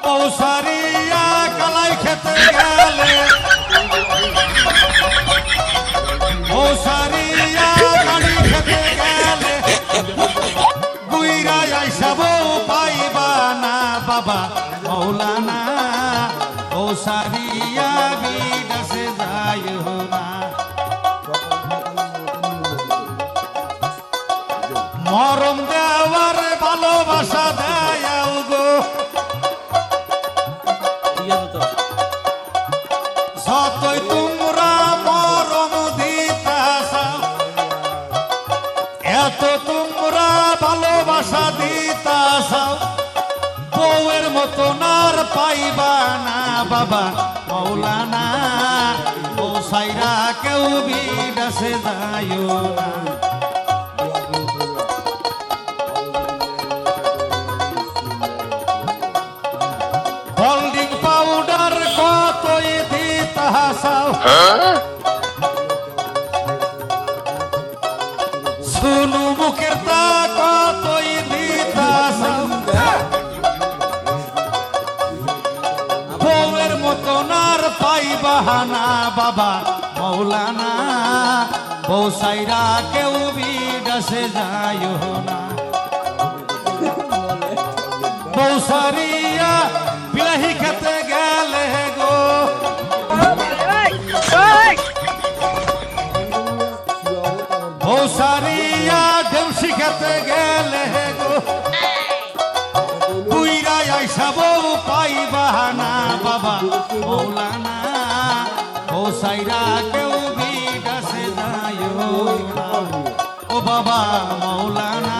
পৌসারিয়া কালাই খেতে গেলে পৌসারিয়া গাড়ি খেতে গেলে গুইরা আইসা বউ পাইবা না বাবা মৌলানা পৌসারিয়া বিদেশে যায় না মরম দেওয়ার ভালোবাসা দেয় গো যতই তোমরা মরম দিতাছ এত তোমরা ভালোবাসা দিতাছ বউয়ের মতন আর পাইবা না বাবা মৌলানা ও সাইরা কেউ বিদেশে যায় না হোল্ডিং পাউডার কতই দিতাছাও শুনু মুখের তা কতই দিতাছাও বউয়ের মতন আর পাইবা না বাবা মৌলানা বউ সাইরা কেউ বিদেশে যায় না বউ সারিয়া বিলাহি খেতে গেলে গো বউ সারিয়া ঢেউসি খেতে গেলে গো বুইরা আইসা বউ পাইবা না বাবা মৌলানা বউ সাইরা কেউ বিদেশে যায় না ও বাবা মৌলানা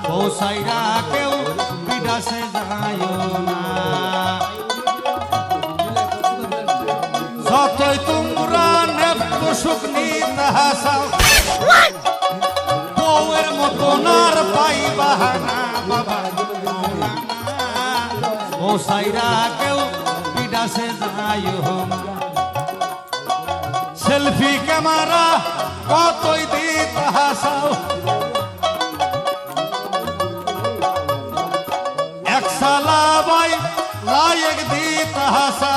বউ সাইরা কেউ বিদেশে যায় না যতই তোমরা নেপ্ত সুখ নিতাছাও বউয়ের মতন আর পাইবা না বাবা মৌলানা বউ সাইরা কেউ বিদেশে যায় না সেলফি ক্যামেরা কতই দিতাছাও এক সালা বাই লায়ক দিতাছা